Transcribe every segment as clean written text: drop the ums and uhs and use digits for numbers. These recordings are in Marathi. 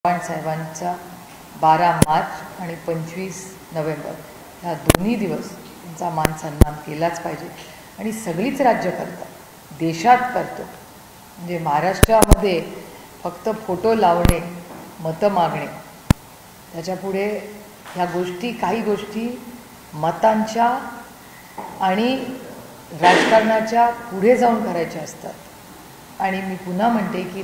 साहेबांचा 12 मार्च आणि 25 नोव्हेंबर ह्या दोन्ही दिवस त्यांचा मान सन्मान केलाच पाहिजे. आणि सगळीच राज्य करतात, देशात करतो. म्हणजे महाराष्ट्रामध्ये फक्त फोटो लावणे, मतं मागणे, त्याच्यापुढे ह्या गोष्टी, काही गोष्टी मतांच्या आणि राजकारणाच्या पुढे जाऊन करायच्या असतात. आणि मी पुन्हा म्हणते की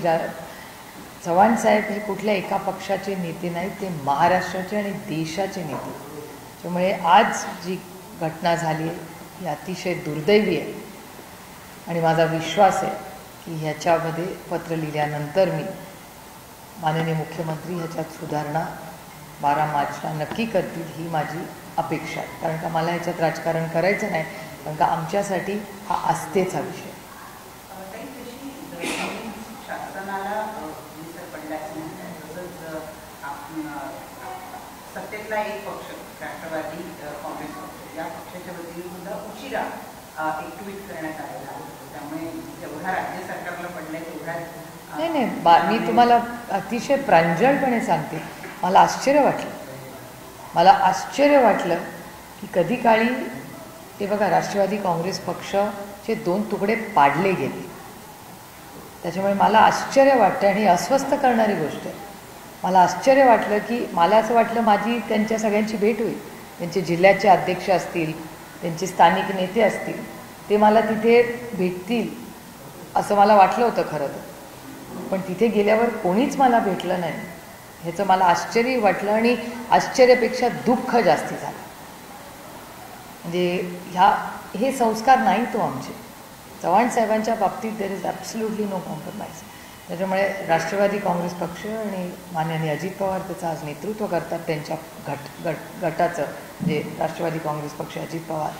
चव्हाण साहेब हे कुठल्या एका पक्षाचे नेते नाहीत, ते महाराष्ट्राचे आणि देशाचे नेते. त्यामुळे आज जी घटना झाली आहे ही अतिशय दुर्दैवी आहे. आणि माझा विश्वास आहे की ह्याच्यामध्ये पत्र लिहिल्यानंतर मी माननीय मुख्यमंत्री ह्याच्यात सुधारणा 12 मार्चला नक्की करतील ही माझी अपेक्षा आहे. कारण का मला ह्याच्यात राजकारण करायचं नाही, कारण का आमच्यासाठी हा आस्थेचा विषय. सत्तेतला एक पक्ष राष्ट्रवादी काँग्रेस पक्ष, या पक्षाच्या वतीने सुद्धा उशिरा एक ट्विट करण्यात आलेला आहे. त्यामुळे जेवढा राज्य सरकारला पडलाय तेवढा नाही, मी तुम्हाला अतिशय प्रांजळपणे सांगते, मला आश्चर्य वाटलं की कधी काळी ते बघा, राष्ट्रवादी काँग्रेस पक्षाचे 2 तुकडे पाडले गेले. त्याच्यामुळे मला आश्चर्य वाटतं आणि अस्वस्थ करणारी गोष्ट आहे. मला आश्चर्य वाटलं की मला असं वाटलं माझी त्यांच्या सगळ्यांची भेट होईल. त्यांचे जिल्ह्याचे अध्यक्ष असतील, त्यांचे स्थानिक नेते असतील, ते मला तिथे भेटतील असं मला वाटलं होतं खरं तर. पण तिथे गेल्यावर कोणीच मला भेटलं नाही, ह्याचं मला आश्चर्य वाटलं. आणि आश्चर्यापेक्षा दुःख जास्ती झालं. म्हणजे हे संस्कार नाही तो आमचे. चव्हाण साहेबांच्या बाबतीत there is absolutely no compromise. त्याच्यामुळे राष्ट्रवादी काँग्रेस पक्ष आणि माननीय अजित पवार त्याचं आज नेतृत्व करतात, त्यांच्या गटाचं जे राष्ट्रवादी काँग्रेस पक्ष, अजित पवार,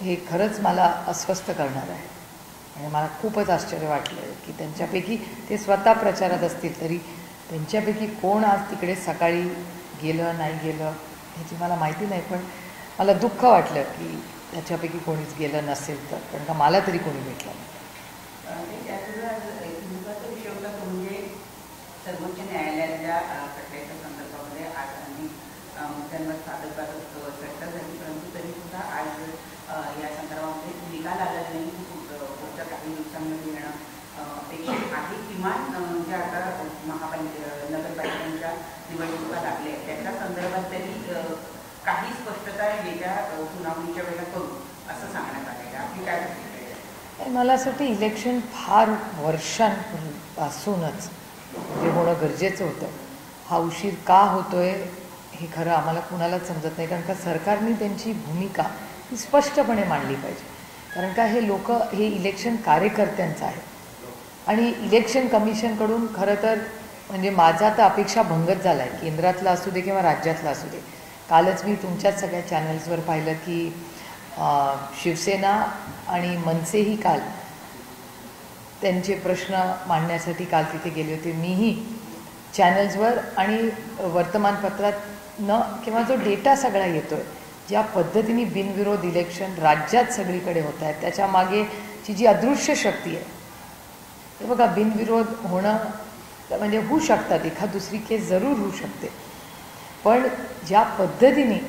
हे खरंच मला अस्वस्थ करणार आहे. आणि मला खूपच आश्चर्य वाटलं की त्यांच्यापैकी, ते स्वतः प्रचारात असतील तरी त्यांच्यापैकी कोण आज तिकडे सकाळी गेलं नाही गेलं ह्याची मला माहिती नाही. पण मला दुःख वाटलं की त्याच्यापैकी कोणीच गेलं नसेल तर, कारण का मला तरी कोणी भेटलं नाही. सर्वोच्च न्यायालयाच्या खटल्याच्या संदर्भामध्ये आज आम्ही मुद्द्यांवर चर्चा झाली, परंतु तरी सुद्धा आज या संदर्भामध्ये निकाल आला नाही. पुढच्या काही दिवसांमध्ये येणं अपेक्षित आहे. किमान ज्या आता नगरपालिकांच्या निवडणुका लागल्या त्याच्या संदर्भात तरी काही स्पष्टता येत्या सुनावणीच्या वेळेला करू असं सांगण्यात आलेलं आहे. आपली काय प्रतिक्रिया आहे? मला असं वाटतं इलेक्शन फार वर्षांपासूनच जे होणं गरजेचं होतं. हा उशीर का होतोय हे खरं आम्हाला कुणालाच समजत नाही. कारण का सरकारने त्यांची भूमिका ही स्पष्टपणे मांडली पाहिजे. कारण का हे इलेक्शन कार्यकर्त्यांचं आहे. आणि इलेक्शन कमिशनकडून खरं तर म्हणजे माझा तर अपेक्षा भंगच झाला आहे, केंद्रातला असू दे किंवा राज्यातला असू दे. कालच मी तुमच्याच सगळ्या चॅनल्सवर पाहिलं की शिवसेना आणि मनसेही काल त्यांचे प्रश्न मांडण्यासाठी काल तिथे गेले होते. मीही चॅनल्सवर आणि वर्तमानपत्रात किंवा जो डेटा सगळा येतो आहे, ज्या पद्धतीने बिनविरोध इलेक्शन राज्यात सगळीकडे होत आहेत, त्याच्या मागेची जी अदृश्य शक्ती आहे, ते बघा, बिनविरोध होणं म्हणजे होऊ शकतात, एखाद दुसरी केस जरूर होऊ शकते. पण ज्या पद्धतीने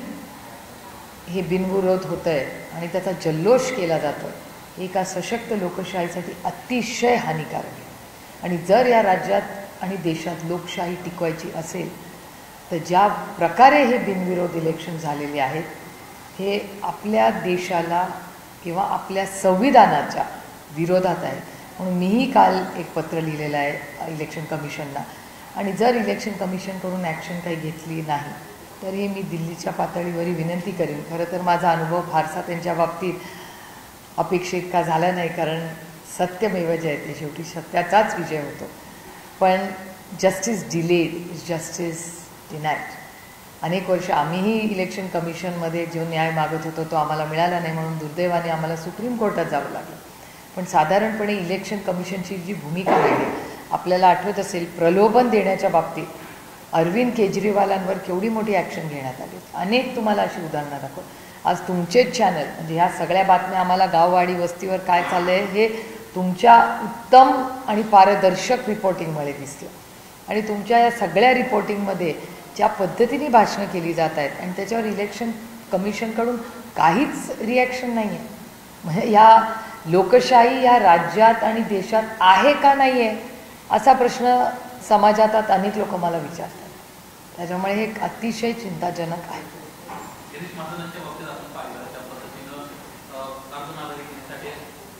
हे बिनविरोध होतं आहे आणि त्याचा जल्लोष केला जातो हे एका सशक्त लोकशाहीसाठी अतिशय हानिकारक आहे. आणि जर या राज्यात आणि देशात लोकशाही टिकवायची असेल तर ज्या प्रकारे हे बिनविरोध इलेक्शन झालेले आहेत हे आपल्या देशाला किंवा आपल्या संविधानाच्या विरोधात आहे. म्हणून मीही काल एक पत्र लिहिलेलं आहे इलेक्शन कमिशनला. आणि जर इलेक्शन कमिशनकडून ॲक्शन काही घेतली नाही तर हे मी दिल्लीच्या पातळीवरही विनंती करेन. खरं तर माझा अनुभव फारसा त्यांच्या बाबतीत अपेक्षित का झाला नाही, कारण सत्यमेव जयते, शेवटी सत्याचाच विजय होतो. पण justice delayed is justice denied. अनेक वर्ष आम्हीही इलेक्शन कमिशनमध्ये जो न्याय मागत होतो तो आम्हाला मिळाला नाही, म्हणून दुर्दैवाने आम्हाला सुप्रीम कोर्टात जावं लागलं. पण साधारणपणे इलेक्शन कमिशनची जी भूमिका आहे, आपल्याला आठवत असेल प्रलोभन देण्याच्या बाबतीत अरविंद केजरीवालांवर केवढी मोठी ॲक्शन घेण्यात आली. अनेक तुम्हाला अशी उदाहरणं दाखव. आज तुमचेच चॅनल म्हणजे ह्या सगळ्या बातम्या आम्हाला गाववाडी वस्तीवर काय चाललं आहे हे तुमच्या उत्तम आणि पारदर्शक रिपोर्टिंगमुळे दिसलं. आणि तुमच्या या सगळ्या रिपोर्टिंगमध्ये ज्या पद्धतीने भाषणं केली जात आहेत आणि त्याच्यावर इलेक्शन कमिशनकडून काहीच रिॲक्शन नाही आहे. म्हणजे या लोकशाही या राज्यात आणि देशात आहे का नाही आहे असा प्रश्न समाजात अनेक लोक मला विचारतात. त्याच्यामुळे हे अतिशय चिंताजनक आहे. गिरीश महाजनांच्या बाबतीत आपण पाहिलं त्या पद्धतीनं अर्धनागरिकांसाठी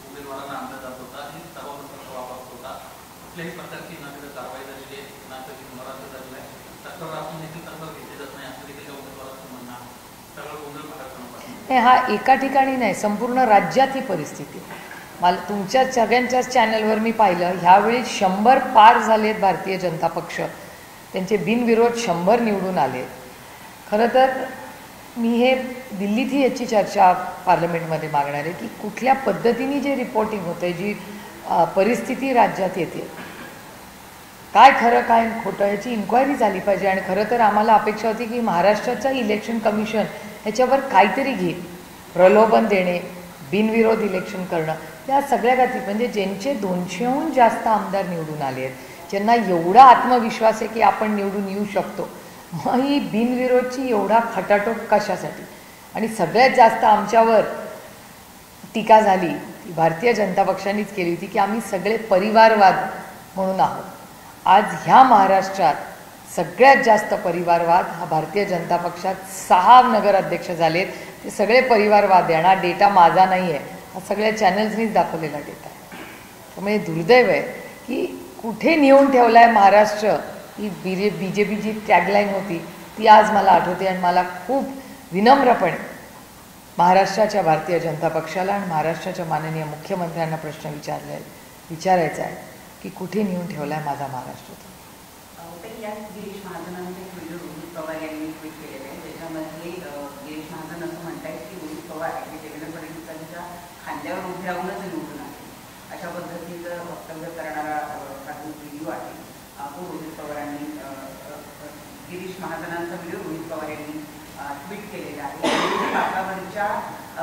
उमेदवारांना आणला जात होता आणि सभापतींचा वापर होता. कुठल्याही प्रकारची ना तिथे कारवाई झालेली आहे ना कधी मराठी झालेला आहे. तक्रार आपण देखील तक्रार घेतली जात नाही असं देखील त्या उमेदवाराचं म्हणणं आहे. सगळं गोंधळ प्रकारचं हा एका ठिकाणी नाही, संपूर्ण राज्यात ही परिस्थिती. मला तुमच्या सगळ्यांच्याच चॅनलवर मी पाहिलं ह्यावेळी 100 पार झालेत भारतीय जनता पक्ष. त्यांचे बिनविरोध 100 निवडून आले. खरं तर मी हे दिल्लीतही याची चर्चा पार्लमेंटमध्ये मागणार आहे की कुठल्या पद्धतीने जे रिपोर्टिंग होतं आहे, जी परिस्थिती राज्यात येते, काय खरं काय खोटं याची इन्क्वायरी झाली पाहिजे. आणि खरं तर आम्हाला अपेक्षा होती की महाराष्ट्राचं इलेक्शन कमिशन ह्याच्यावर काहीतरी घे, प्रलोभन देणे, बिनविरोध इलेक्शन करणं, या सगळ्या गाती. म्हणजे ज्यांचे 200हून जास्त आमदार निवडून आले आहेत, ज्यांना एवढा आत्मविश्वास आहे की आपण निवडून येऊ शकतो, मग ही बिनविरोधची एवढा खटाटोप कशासाठी. आणि सगळ्यात जास्त आमच्यावर टीका झाली ती भारतीय जनता पक्षानेच केली होती की आम्ही सगळे परिवारवाद म्हणून आहोत. आज ह्या महाराष्ट्रात सगळ्यात जास्त परिवारवाद हा भारतीय जनता पक्षात 6 नगराध्यक्ष झालेत. ते सगळे परिवारवाद आहे. हा डेटा माझा नाही आहे, हा सगळ्या चॅनल्सनीच दाखवलेला डेटा आहे. त्यामुळे दुर्दैव आहे की कुठे नेऊन ठेवला आहे महाराष्ट्र. ही BJPची टॅगलाईन होती ती आज मला आठवते. आणि मला खूप विनम्रपणे महाराष्ट्राच्या भारतीय जनता पक्षाला आणि महाराष्ट्राच्या माननीय मुख्यमंत्र्यांना प्रश्न विचारायचा आहे की कुठे नेऊन ठेवला आहे माझा महाराष्ट्र. तर यात गिरीश महाजनांचे एक व्हिडिओ रोहित पवार यांनी ट्विट केलेले आहे. त्याच्यामध्ये गिरीश महाजन असं म्हणतायत की रोहित पवार हे देवेंद्र फडणवीसांच्या खांद्यावर उभे राहूनच निवडून आहे, अशा पद्धतीचं वक्तव्य करणारा हा जो व्हिडिओ आहे तो रोहित पवारांनी गिरीश महाजनांचा व्हिडिओ रोहित पवार यांनी ट्विट केलेला आहे. वातावरणाच्या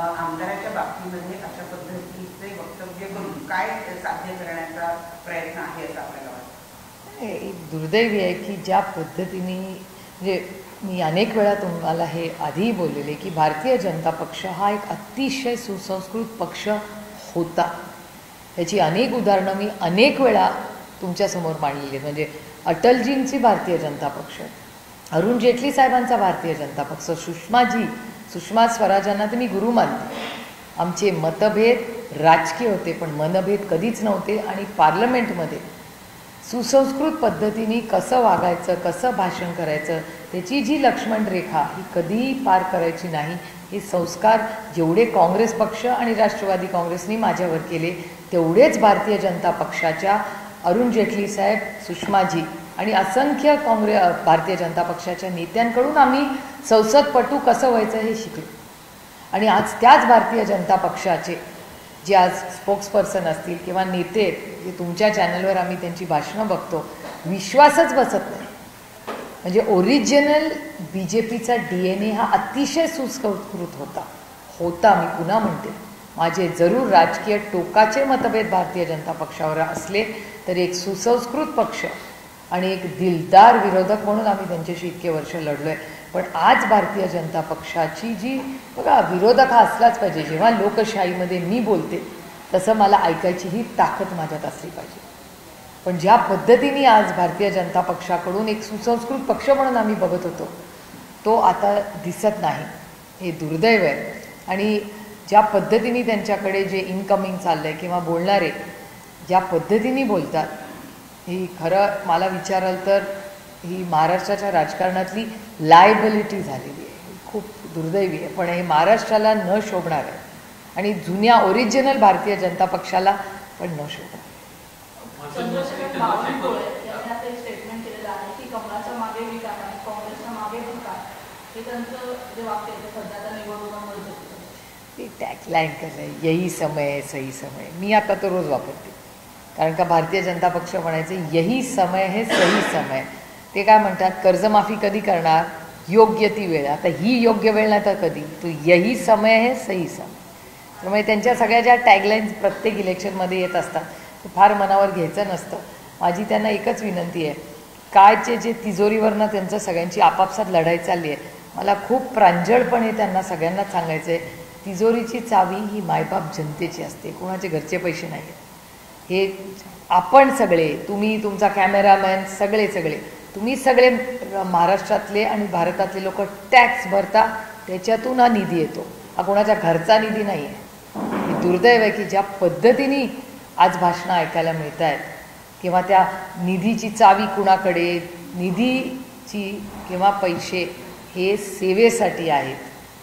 आमदाराच्या बाबतीमध्ये अशा पद्धतीचे वक्तव्य करून काय साध्य करण्याचा प्रयत्न आहे असं आपल्याला वाटतं. एक दुर्दैवी आहे की ज्या पद्धतीने, म्हणजे मी अनेक वेळा तुम्हाला हे आधीही बोललेले की भारतीय जनता पक्ष हा एक अतिशय सुसंस्कृत पक्ष होता. याची अनेक उदाहरणं मी अनेक वेळा तुमच्यासमोर मांडलेली आहेत. म्हणजे अटलजींची भारतीय जनता पक्ष, अरुण जेटली साहेबांचा भारतीय जनता पक्ष, सुषमा स्वराजांना तर मी गुरु मानते. आमचे मतभेद राजकीय होते पण मनभेद कधीच नव्हते. आणि पार्लमेंटमध्ये सुसंस्कृत पद्धतीने कसं वागायचं, कसं भाषण करायचं, त्याची जी लक्ष्मण रेखा ही कधीही पार करायची नाही, हे संस्कार जेवढे काँग्रेस पक्ष आणि राष्ट्रवादी काँग्रेसनी माझ्यावर केले तेवढेच भारतीय जनता पक्षाच्या अरुण जेटली साहेब, सुषमाजी आणि असंख्य भारतीय जनता पक्षाच्या नेत्यांकडून आम्ही संसदपटू कसं व्हायचं हे शिकलो. आणि आज त्याच भारतीय जनता पक्षाचे जे आज स्पोक्सपर्सन असतील किंवा नेते जे तुमच्या चॅनलवर आम्ही त्यांची भाषणं बघतो, विश्वासच बसत नाही. म्हणजे ओरिजिनल BJPचा DNA हा अतिशय सुसंस्कृत होता. मी पुन्हा म्हणते, माझे जरूर राजकीय टोकाचे मतभेद भारतीय जनता पक्षावर असले तरी एक सुसंस्कृत पक्ष आणि एक दिलदार विरोधक म्हणून आम्ही त्यांच्याशी इतके वर्ष लढलो आहे. पण आज भारतीय जनता पक्षाची जी बघा, विरोधक हा असलाच पाहिजे. जेव्हा लोकशाहीमध्ये मी बोलते तसं मला ऐकायची ही ताकद माझ्यात असली पाहिजे. पण ज्या पद्धतीने आज भारतीय जनता पक्षाकडून एक सुसंस्कृत पक्ष म्हणून आम्ही बघत होतो तो आता दिसत नाही. हे दुर्दैव आहे. आणि ज्या पद्धतीने त्यांच्याकडे जे इनकमिंग चाललं आहे किंवा बोलणारे ज्या पद्धतीने बोलतात, ही खरं मला विचाराल तर ही महाराष्ट्राच्या राजकारणातली लायबिलिटी झालेली आहे. खूप दुर्दैवी आहे. पण हे महाराष्ट्राला न शोभणार आहे आणि जुन्या ओरिजिनल भारतीय जनता पक्षाला पण न शोभणार. स्टेटमेंट केलेलं आहे की कमळाच्या मागे विकास आणि काँग्रेसच्या मागे विकास, हे त्यांचं जे वाक्य आहे ते सध्या निवडणुकांमध्ये होतं. ते टॅगलाईन केलं, यही समय है सही समय. मी आता तो रोज वापरते. कारण का भारतीय जनता पक्ष म्हणायचं यही समय है सही समय. ते काय म्हणतात, कर्जमाफी कधी करणार, योग्य ती वेळ. आता ही योग्य वेळ नाही तर कधी, तो यही समय है सही समय. त्यामुळे त्यांच्या सगळ्या ज्या टॅगलाईन्स प्रत्येक इलेक्शनमध्ये येत असतात ते फार मनावर घ्यायचं नसतं. माझी त्यांना एकच विनंती आहे कायचे जे तिजोरीवरनं त्यांचं सगळ्यांची आपापसात लढाई चालली आहे. मला खूप प्रांजळपणे त्यांना सगळ्यांनाच सांगायचं आहे, तिजोरीची चावी ही मायबाप जनतेची असते, कोणाचे घरचे पैसे नाही आहेत. हे आपण सगळे, तुम्ही, तुमचा कॅमेरामॅन, सगळे तुम्ही सगळे महाराष्ट्रातले आणि भारतातले लोक टॅक्स भरता, त्याच्यातून हा निधी येतो. हा कोणाच्या घरचा निधी नाही आहे. हे दुर्दैव आहे की ज्या पद्धतीने आज भाषणं ऐकायला मिळत आहेत किंवा त्या निधीची चावी कुणाकडे, निधीची किंवा पैसे हे सेवेसाठी आहेत,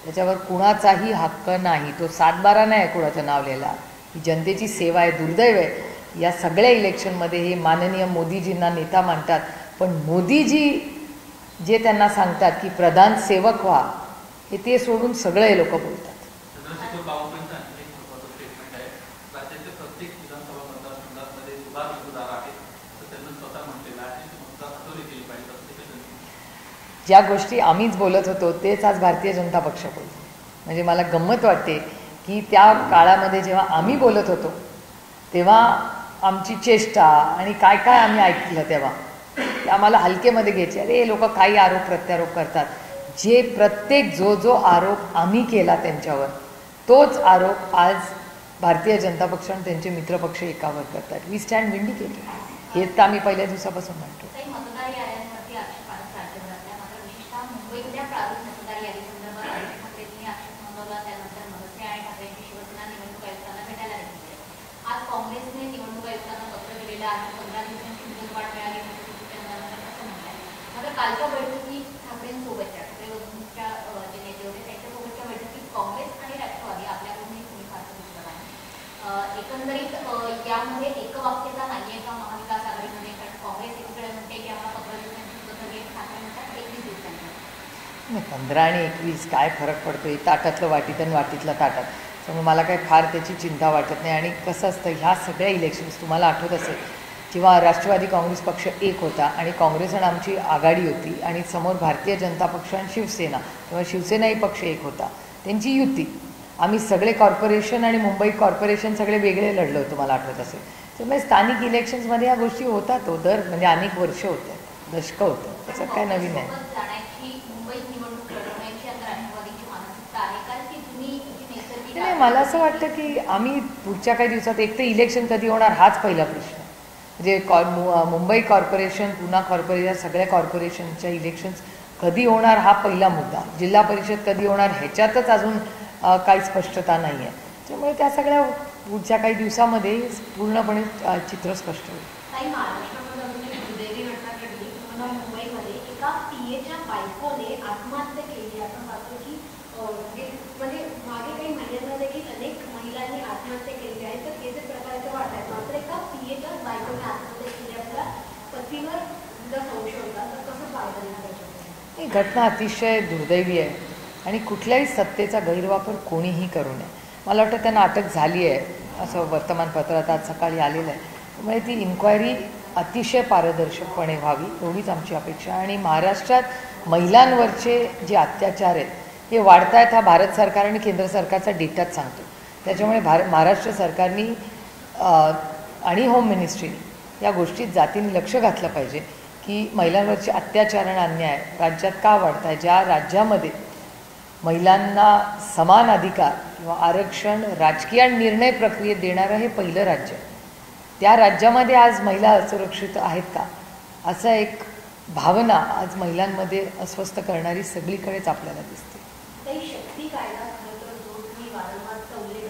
त्याच्यावर कुणाचाही हक्क नाही. तो 7-12 नाही आहे कुणाचं नाव लिहिला. ही जनतेची सेवा आहे. दुर्दैव आहे या सगळ्या इलेक्शनमध्ये हे माननीय मोदीजींना नेता मानतात, पण मोदीजी जे त्यांना सांगतात की प्रधान सेवक व्हा, हे ते सोडून सगळे लोक बोलतात. चंद्रशेखर बावनकुळेंचं आणखी एक महत्त्वाचं स्टेटमेंट आहे. राज्याच्या प्रत्येक विधानसभा मतदारसंघामध्ये सुधार मतदार आहेत असं त्यांनी स्वतः म्हटलेलं आहे. मतदार हटवली गेली पाहिजे असं ज्या गोष्टी आम्हीच बोलत होतो तेच आज भारतीय जनता पक्ष बोलतो. म्हणजे मला गंमत वाटते की त्या काळामध्ये जेव्हा आम्ही बोलत होतो तेव्हा आमची चेष्टा आणि काय काय आम्ही ऐकलं तेव्हा ते आम्हाला हलकेमध्ये घ्यायचे. अरे लोक काही आरोप प्रत्यारोप करतात. जे प्रत्येक जो आरोप आम्ही केला त्यांच्यावर, तोच आरोप आज भारतीय जनता पक्ष आणि त्यांचे मित्रपक्ष एकावर करतात. We stand vindicated. हेच तर आम्ही पहिल्या दिवसापासून म्हणतो. मतदार याद्यांवरती आक्षेप आहेत राज्यभरातल्या, मात्र विशेषतः मुंबईतल्या प्रारूप मतदार यादीसंदर्भात राज ठाकरेंनी आक्षेप नोंदवला. त्यानंतर मनसे आणि ठाकरेंची शिवसेना निवडणूक आयुक्तांना भेटायला गेली. आज काँग्रेसने निवडणूक आयुक्तांना पत्र दिलेलं आहे. 15 दिवसांची मुदतवाढ मिळाली असं म्हटलंय. मात्र कालच्या बैठकीत ठाकरेंसोबतच्या ठाकरेंच्या जे नेते होते त्यांच्यासोबतच्या बैठकीत काँग्रेस आणि राष्ट्रवादी आपल्याकडून कोणी फारसं दिसलं नाही. एकंदरीत यामध्ये एकवाक्यता नाहीये का महाविकास आघाडीमध्ये? कारण काँग्रेस एकीकडे म्हणते की आम्हाला 15 दिवसांची मुदत हवी आहे, ठाकरे म्हणतात 21 दिवसांची. 15 आणि 21 काय फरक पडतो? ताटातलं वाटीत आणि वाटीतलं ताटात. त्यामुळे मला काही फार त्याची चिंता वाटत नाही. आणि कसं असतं, ह्या सगळ्या इलेक्शन्स तुम्हाला आठवत असेल जेव्हा राष्ट्रवादी काँग्रेस पक्ष एक होता आणि काँग्रेस आणि आमची आघाडी होती आणि समोर भारतीय जनता पक्ष आणि शिवसेना, तेव्हा शिवसेनाही पक्ष एक होता, त्यांची युती. आम्ही सगळे कॉर्पोरेशन आणि मुंबई कॉर्पोरेशन सगळे वेगळे लढलो होतो, मला आठवत असेल. त्यामुळे स्थानिक इलेक्शन्समध्ये या गोष्टी होतात. तो दर म्हणजे अनेक वर्ष होतं, दशकं होतं. त्याचं काय नवीन आहे? नाही, मला असं वाटतं की आम्ही पुढच्या काही दिवसात, एक तर इलेक्शन कधी होणार हाच पहिला प्रश्न. म्हणजे मुंबई कॉर्पोरेशन, पुणा कॉर्पोरेशन, सगळ्या कॉर्पोरेशनच्या इलेक्शन्स कधी होणार हा पहिला मुद्दा. जिल्हा परिषद कधी होणार ह्याच्यातच अजून काही स्पष्टता नाही आहे. त्यामुळे त्या सगळ्या पुढच्या काही दिवसामध्ये पूर्णपणे चित्र स्पष्ट होईल. मुंबईमध्ये एका पीएच्या बायकोने आत्महत्या केली. आपण पाहतो की म्हणजे मागे काही महिन्यांना देखील अनेक महिलांनी आत्महत्या केली आहे. तर हे जे प्रकारचे वाट आहेत, मात्र एका पीएच्या बायकोने आत्महत्या केली, आपल्या पतीवर जर संशय होता तर कसं पाहायला? ही घटना अतिशय दुर्दैवी आहे आणि कुठल्याही सत्तेचा गैरवापर कोणीही करू नये. मला वाटतं त्यांना अटक झाली आहे असं वर्तमानपत्रात आज सकाळी आलेलं आहे. त्यामुळे ती इन्क्वायरी अतिशय पारदर्शकपणे व्हावी एवढीच आमची अपेक्षा. आणि महाराष्ट्रात महिलांवरचे जे अत्याचार आहेत हे वाढत आहेत, हा भारत सरकार आणि केंद्र सरकारचा डेटाच सांगतो. त्याच्यामुळे महाराष्ट्र सरकारनी आणि होम मिनिस्ट्रीने या गोष्टीत जातीने लक्ष घातलं पाहिजे की महिलांवरचे अत्याचार आणि अन्याय राज्यात का वाढत आहे. ज्या राज्यामध्ये महिलांना समान अधिकार किंवा आरक्षण राजकीय निर्णय प्रक्रियेत देणारं हे पहिलं राज्य, त्या राज्यामध्ये आज महिला असुरक्षित आहेत का, असा एक भावना आज महिलांमध्ये अस्वस्थ करणारी सगळीकडेच आपल्याला दिसते. शक्ती कायदा खरं तर जो तुम्ही वारंवार उल्लेख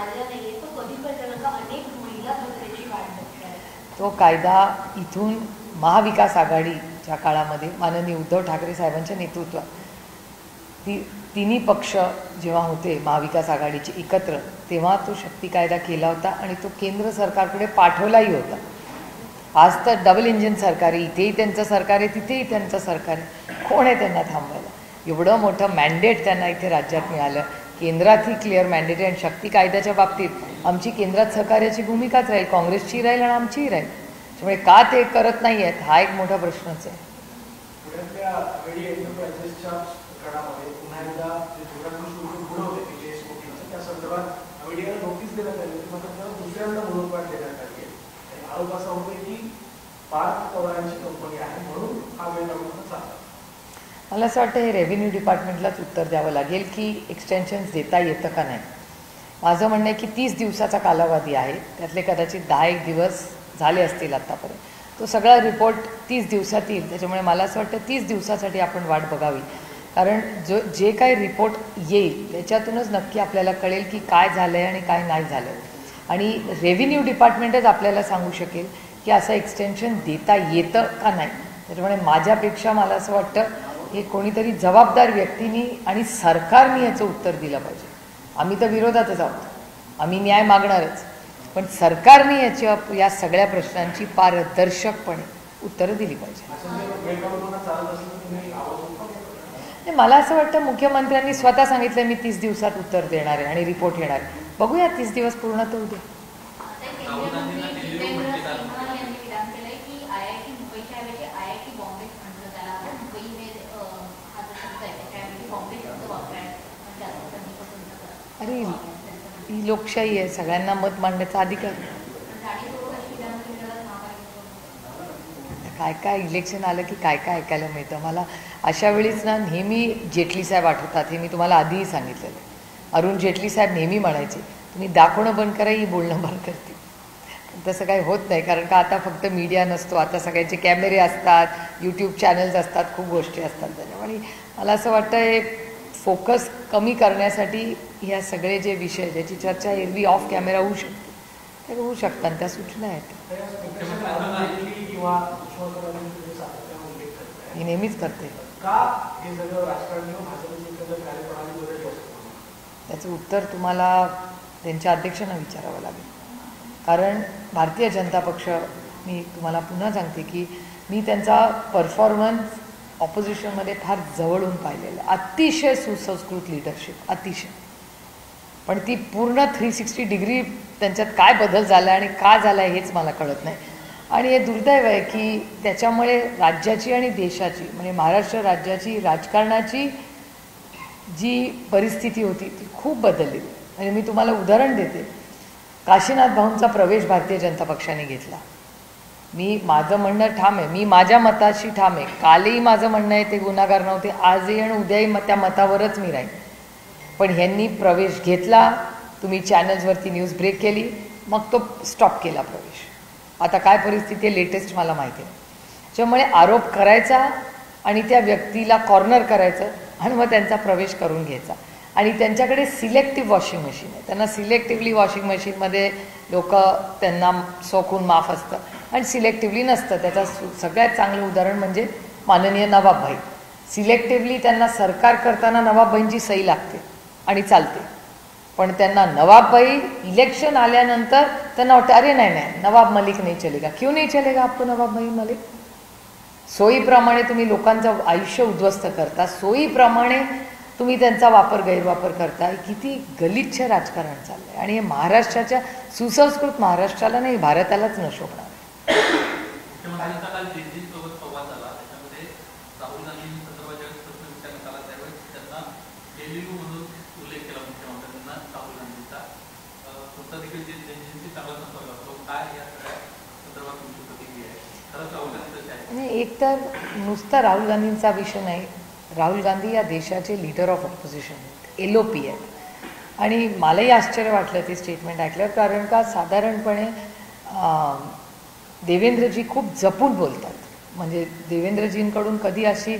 आलेला नाहीये, तो कधीपर्यंत अनेक महिला त्याची वाट बघताय. तो कायदा इथून महाविकास आघाडीच्या काळामध्ये माननीय उद्धव ठाकरे साहेबांच्या नेतृत्वात तिन्ही पक्ष जेव्हा होते महाविकास आघाडीचे एकत्र, तेव्हा तो शक्ती कायदा केला होता आणि तो केंद्र सरकारकडे पाठवलाही होता. आज तर डबल इंजिन सरकार आहे, इथेही त्यांचं सरकार आहे, तिथेही त्यांचं सरकार आहे. कोण आहे त्यांना थांबवायला? एवढं मोठं मॅन्डेट त्यांना इथे राज्यात मिळालं. केंद्रातही क्लिअर मॅन्डेट आहे आणि शक्ती कायद्याच्या बाबतीत आमची केंद्रात सहकार्याची भूमिकाच राहील, काँग्रेसची राहील आणि आमचीही राहील. त्यामुळे का ते करत नाही आहेत हा एक मोठा प्रश्नच आहे. पार्थ पवारांची कंपनी आहे म्हणून हा वेळ लागून चालला. मला असं वाटतं हे रेव्हेन्यू डिपार्टमेंटलाच उत्तर द्यावं लागेल की एक्सटेन्शन्स देता येतं का नाही. माझं म्हणणं आहे की 30 दिवसाचा कालावधी आहे, त्यातले कदाचित 10-1 दिवस झाले असतील आत्तापर्यंत. तो सगळा रिपोर्ट 30 दिवसात येईल, त्याच्यामुळे मला असं वाटतं 30 दिवसासाठी आपण वाट बघावी. कारण जे काही रिपोर्ट येईल त्याच्यातूनच नक्की आपल्याला कळेल की काय झालं आहे आणि काय नाही झालं आहे. आणि रेव्हेन्यू डिपार्टमेंटच आपल्याला सांगू शकेल की असं एक्सटेन्शन देता येतं का नाही. त्याच्यामुळे माझ्यापेक्षा मला असं वाटतं हे कोणीतरी जबाबदार व्यक्तींनी आणि सरकारने याचं उत्तर दिलं पाहिजे. आम्ही तर विरोधातच आहोत, आम्ही न्याय मागणारच, पण सरकारने या सगळ्या प्रश्नांची पारदर्शकपणे उत्तरं दिली पाहिजे. मला असं वाटतं मुख्यमंत्र्यांनी स्वतः सांगितलं मी 30 दिवसात उत्तर देणार आहे आणि रिपोर्ट येणार आहे. बघूया 30 दिवस पूर्ण तर उद्या. अरे ही लोकशाही आहे, सगळ्यांना मत मांडण्याचा अधिकार. काय काय इलेक्शन आलं की काय काय ऐकायला मिळतं. मला अशा वेळीच ना नेहमी जेटली साहेब आठवतात. हे मी तुम्हाला आधीही सांगितलेलं. अरुण जेटली साहेब नेहमी म्हणायचे तुम्ही दाखवणं बंद करा, ही बोलणं बंद करते. तसं काही होत नाही, कारण का आता फक्त मीडिया नसतो, आता सगळ्यांचे कॅमेरे असतात, यूट्यूब चॅनल्स असतात, खूप गोष्टी असतात. त्याच्यामुळे मला असं वाटतं हे फोकस कमी करण्यासाठी ह्या सगळे जे विषय ज्याची चर्चा एरवी ऑफ कॅमेरा होऊ शकते ते होऊ शकतात, त्या सूचना आहेत. मी नेहमीच करते. त्याचं उत्तर तुम्हाला त्यांच्या अध्यक्षांना विचारावं लागेल. कारण भारतीय जनता पक्ष, मी तुम्हाला पुन्हा सांगते की मी त्यांचा परफॉर्मन्स ऑपोजिशनमध्ये फार जवळून पाहिलेलं. अतिशय सुसंस्कृत लिडरशिप, अतिशय. पण ती पूर्ण 360 डिग्री त्यांच्यात काय बदल झाला आणि का झाला हेच मला कळत नाही. आणि हे दुर्दैव आहे की त्याच्यामुळे राज्याची आणि देशाची म्हणजे महाराष्ट्र राज्याची राजकारणाची जी परिस्थिती होती ती खूप बदलली. म्हणजे मी तुम्हाला उदाहरण देते. काशीनाथ भाऊंचा प्रवेश भारतीय जनता पक्षाने घेतला. माझं म्हणणं ठाम आहे, मी माझ्या मताशी ठाम आहे. कालही माझं म्हणणं आहे ते गुन्हेगार नव्हते, आजही आणि उद्याही त्या मतावरच मी राहीन. पण ह्यांनी प्रवेश घेतला, तुम्ही चॅनल्सवरती न्यूज ब्रेक केली, मग तो स्टॉप केला प्रवेश. आता काय परिस्थिती आहे लेटेस्ट मला माहिती आहे. त्याच्यामुळे आरोप करायचा आणि त्या व्यक्तीला कॉर्नर करायचं आणि मग त्यांचा प्रवेश करून घ्यायचा. आणि त्यांच्याकडे सिलेक्टिव्ह वॉशिंग मशीन आहे. त्यांना सिलेक्टिव्हली वॉशिंग मशीनमध्ये लोक त्यांना सोखून माफ असतं आणि सिलेक्टिव्हली नसतं. त्याचं सगळ्यात चांगलं उदाहरण म्हणजे माननीय नवाबभाई. सिलेक्टिव्हली त्यांना सरकार करताना नवाबभाईंची सही लागते आणि चालते, पण त्यांना नवाबभाई इलेक्शन आल्यानंतर त्यांना वाटतं अरे नाही नवाब मलिक नाही चलेगा. क्यों नहीं चलेगा आपको नवाब मलिक? सोयीप्रमाणे तुम्ही लोकांचं आयुष्य उद्ध्वस्त करता, सोयीप्रमाणे तुम्ही त्यांचा गैरवापर करता. किती गलिच्छ राजकारण चाललंय आणि हे महाराष्ट्राच्या सुसंस्कृत महाराष्ट्राला नाही भारतालाच न शोभणार. मुख्यमंत्र्यांचा काल दिल्लीसोबत संवाद झाला, त्याच्यामध्ये राहुल गांधी संदर्भात प्रश्न विचारण्यात आला त्यावेळेस त्यांना डेल्यू म्हणून उल्लेख केला मुख्यमंत्र्यांना राहुल गांधींचा. तुमचा देखील दिल्लीशी चांगला संपर्क असतो, काय या सगळ्या संदर्भात तुमची प्रतिक्रिया आहे? खरंच राहुल गांधी तसे आहे? एक तर नुसता राहुल गांधींचा विषय नाही. राहुल गांधी या देशाचे लीडर ऑफ ऑपोजिशन आहेत, LOP आहेत. आणि मलाही आश्चर्य वाटलं ते स्टेटमेंट ऐकल्यावर, कारण का साधारणपणे देवेंद्रजी खूप जपून बोलतात. म्हणजे देवेंद्रजींकडून कधी अशी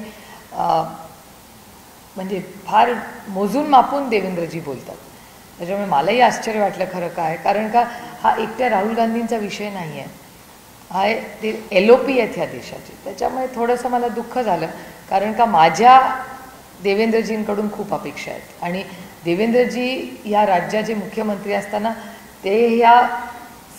म्हणजे फार मोजून मापून देवेंद्रजी बोलतात. त्याच्यामुळे मलाही आश्चर्य वाटलं खरं काय, कारण का हा एकट्या राहुल गांधींचा विषय नाही आहे, हा ते LOP आहेत ह्या देशाचे. त्याच्यामुळे थोडंसं मला दुःख झालं, कारण का माझ्या देवेंद्रजींकडून खूप अपेक्षा आहेत. आणि देवेंद्रजी या राज्याचे मुख्यमंत्री असताना ते ह्या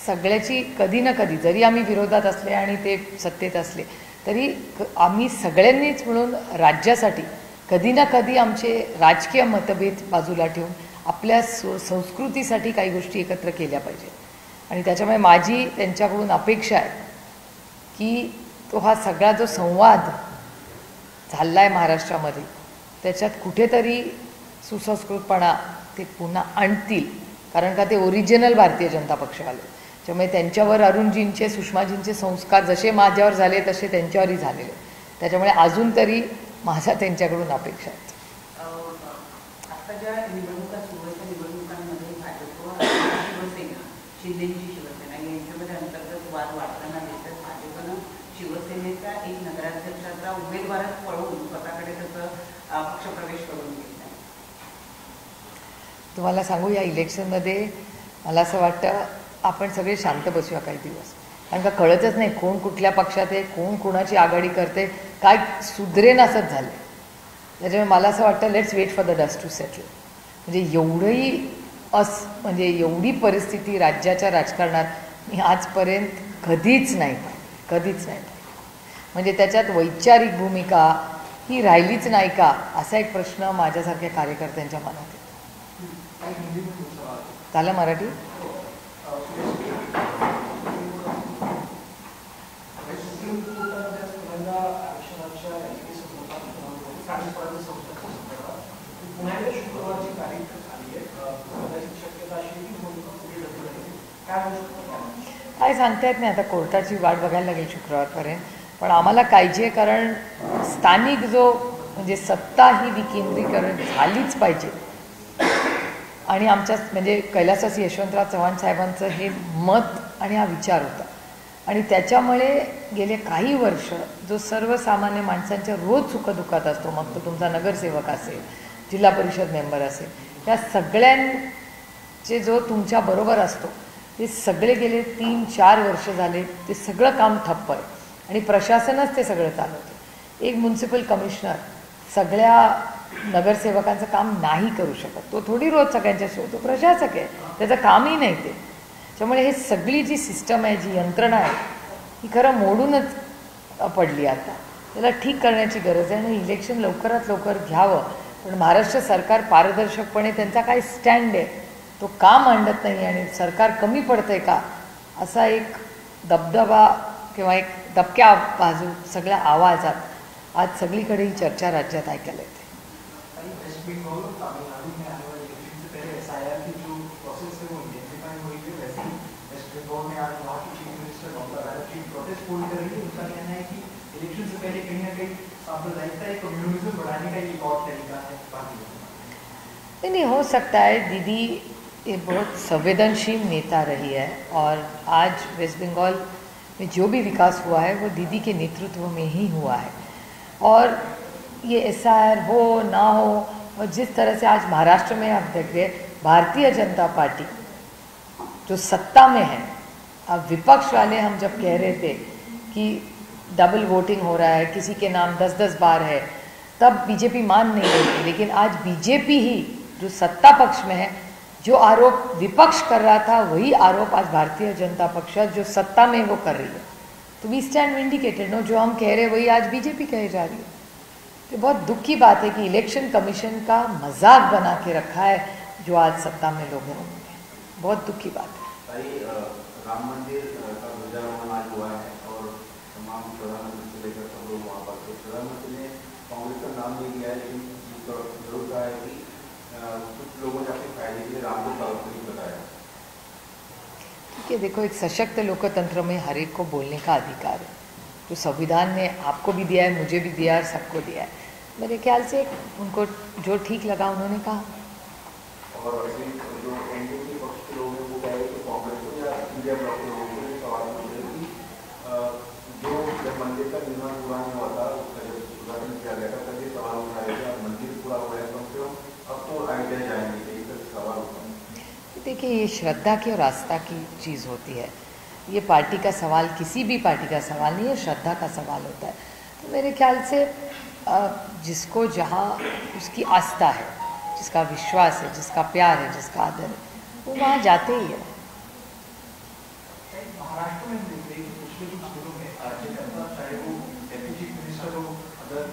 सगळ्याची कधी ना कधी, जरी आम्ही विरोधात असले आणि ते सत्तेत असले तरी आम्ही सगळ्यांनीच मिळून राज्यासाठी कधी ना कधी आमचे राजकीय मतभेद बाजूला ठेवून आपल्या संस्कृतीसाठी काही गोष्टी एकत्र केल्या पाहिजेत. आणि त्याच्यामुळे माझी त्यांच्याकडून अपेक्षा आहे की तो हा सगळा जो संवाद झाला आहे महाराष्ट्रामध्ये त्याच्यात कुठेतरी सुसंस्कृतपणा ते पुन्हा आणतील, कारण का ते ओरिजिनल भारतीय जनता पक्ष आले. त्यामुळे त्यांच्यावर अरुणजींचे सुषमाजींचे संस्कार जसे माझ्यावर झाले तसे त्यांच्यावरही झालेले. त्याच्यामुळे अजून तरी माझ्या त्यांच्याकडून अपेक्षा आहेत. आता ज्या निवडणुका सुरू आहेत त्या निवडणुकांमध्ये भाजप आणि शिवसेना, शिंदेची शिवसेना यांच्यामध्ये अंतर्गत वाद वाढताना दिसतात. भाजपनं शिवसेनेचा एक नगराध्यक्षाचा उमेदवारच पळवून स्वतःकडे त्याचं पक्षप्रवेश करून घेतला. तुम्हाला सांगू, या इलेक्शनमध्ये मला असं वाटतं आपण सगळे शांत बसूया काही दिवस. कारण का कळतच नाही कोण कुठल्या पक्षात आहे, कोण कोणाची आघाडी करते, काय सुधरेन असंच झालं. त्याच्यामुळे मला असं वाटतं let's wait for the dust to settle. म्हणजे म्हणजे एवढी परिस्थिती राज्याच्या राजकारणात मी आजपर्यंत कधीच नाही पाहिली. म्हणजे त्याच्यात वैचारिक भूमिका ही राहिलीच नाही का, असा एक प्रश्न माझ्यासारख्या कार्यकर्त्यांच्या मनात आहे. झालं मराठी? काय सांगता येत नाही. आता कोर्टाची वाट बघायला लागेल शुक्रवारपर्यंत. पण आम्हाला काळजी आहे, कारण स्थानिक म्हणजे सत्ता ही विकेंद्रीकरण झालीच पाहिजे. आणि आमच्या म्हणजे कैलासवासी यशवंतराव चव्हाण साहेबांचं हे मत आणि हा विचार होता. आणि त्याच्यामुळे गेले काही वर्ष जो सर्वसामान्य माणसांच्या रोज सुखदुःखात असतो, मग तो तुमचा नगरसेवक असेल, जिल्हा परिषद मेंबर असेल, या सगळ्यांचे जो तुमच्याबरोबर असतो, ते सगळे गेले 3-4 वर्ष झाले ते सगळं काम ठप्प आहे. आणि प्रशासनच ते सगळं चालवतं. एक म्युन्सिपल कमिशनर सगळ्या नगरसेवकांचं काम नाही करू शकत. तो थोडी रोज सगळ्यांच्या सोबत, तो प्रशासक आहे, त्याचं कामही नाही ते. त्यामुळे हे सगळी जी सिस्टम आहे, जी यंत्रणा आहे, ही खरं मोडूनच पडली. आता त्याला ठीक करण्याची गरज आहे. आणि इलेक्शन लवकरात लवकर घ्यावं. पण महाराष्ट्र सरकार पारदर्शकपणे त्यांचा काय स्टँड आहे तो का मांडत नाही, आणि सरकार कमी पडतंय का, असा एक दबदबा किंवा एक दबक्या बाजू सगळ्या आवाजात आज सगळीकडे ही चर्चा राज्यात ऐकायला येते. नहीं हो सकता है. दीदी ये बहुत संवेदनशील नेता रही है, और आज वेस्ट बंगाल में जो भी विकास हुआ है वो दीदी के नेतृत्व में ही हुआ है. और ये SIR हो ना हो, और जिस तरह से आज महाराष्ट्र में आप देख रहे भारतीय जनता पार्टी जो सत्ता में है, अब विपक्ष वाले हम जब कह रहे थे कि डबल वोटिंग हो रहा है, किसी के नाम 10-10 बार है, तब बीजेपी मान नहीं रही थी. लेकिन आज बीजेपी ही जो सत्ता पक्ष में है, जो आरोप विपक्ष कर रहा था वही आरोप आज भारतीय जनता पक्ष जो सत्ता में वो कर रही है. तो वी स्टैंड विंडिकेटेड. नो, जो हम कह रहे हैं वही आज बीजेपी कहे जा रही है. तो बहुत दुख की बात है कि इलेक्शन कमीशन का मजाक बना के रखा है जो आज सत्ता में लोग हैं. बहुत दुख की बात है. राम मंदिर का ध्वजारोहण आज हुआ है और तमाम प्रधानमंत्री से लेकर सब लोग वहाँ पर. प्रधानमंत्री ने कांग्रेस का नाम नहीं लिया है, लेकिन जरूर कहा है कि कुछ लोगों ने अपने फायदे के लिए राम को सार्वजनिक बताया. ठीक है, देखो, एक सशक्त लोकतंत्र में हर एक को बोलने का अधिकार है. तो संविधान ने आपको भी दिया है, मुझे भी दिया है, और सबको दिया है. मेरे ख्याल से उनको जो ठीक लगा उन्होंने कहा. और जो एनडीए के पक्ष के लोग हैं वो कह रहे हैं कि कांग्रेस को या इंडिया ब्लॉक के लोगों को सवाल पूछ रहे हैं कि जो जब मंदिर का निर्माण पूरा नहीं हुआ था, उसका जब उद्घाटन किया गया था, तब ये सवाल उठा रहे थे. अब मंदिर पूरा हो गया, कम से कम अब तो आइडिया जाएंगे. एक सवाल उठा. देखिए, ये श्रद्धा की और आस्था की चीज़ होती है. ये पार्टी का सवाल, किसी भी पार्टी का सवाल नहीं है, श्रद्धा का सवाल होता है. तो मेरे ख्याल से जिसको जहाँ उसकी आस्था है, जिसका विश्वास है, जिसका प्यार है, जिसका आदर है, वो वहाँ जाते ही है. महाराष्ट्र में देख रहे हैं कि पिछले कुछ दिनों में कार्यकर्ता, चाहे वो डेप्यूटी चीफ मिनिस्टर हो, अदर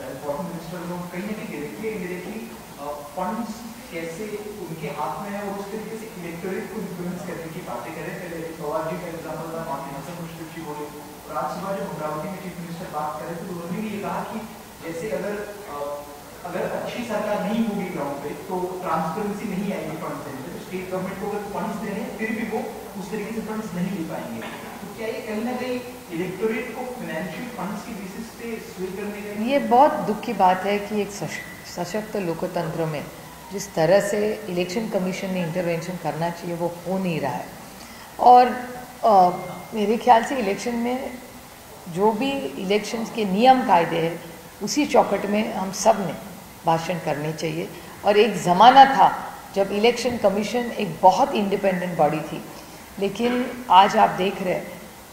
इम्पोर्टेंट मिनिस्टर हो, कहीं ना कहीं डायरेक्टली फंड्स कैसे उनके हाथ में है और उस तरीके से इलेक्टोरेट को इन्फ्लुएंस करने की बातें करें. पहले पवार जी का एग्जाम्पल था, माननीय हसन मुश्रीफ जी बोले, और आज सुबह जब अमरावती में चीफ मिनिस्टर बात कर रहे थे तो उन्होंने भी ये कहा कि जैसे अगर अच्छी सरकार नहीं होगी ग्राउंड पे तो ट्रांसपेरेंसी नहीं आएगी फंड देने में. तो स्टेट गवर्नमेंट को अगर फंड्स देने फिर भी वो उस तरीके से फंड्स नहीं ले पाएंगे। तो क्या ये कहीं ना कहीं इलेक्टोरेट को फाइनेंशियल फंड्स की बेसिस पे स्वे करने का? ये बहुत दुख की बात है कि एक सशक्त लोकतंत्र में जिस तरह से इलेक्शन कमीशन ने इंटरवेंशन करना चाहिए वो हो नहीं रहा है। और मेरे ख्याल से इलेक्शन में जो भी इलेक्शंस के नियम कायदे हैं उसी चौखट में हम सब ने भाषण करने चाहिए। और एक ज़माना था जब इलेक्शन कमीशन एक बहुत इंडिपेंडेंट बॉडी थी, लेकिन आज आप देख रहे हैं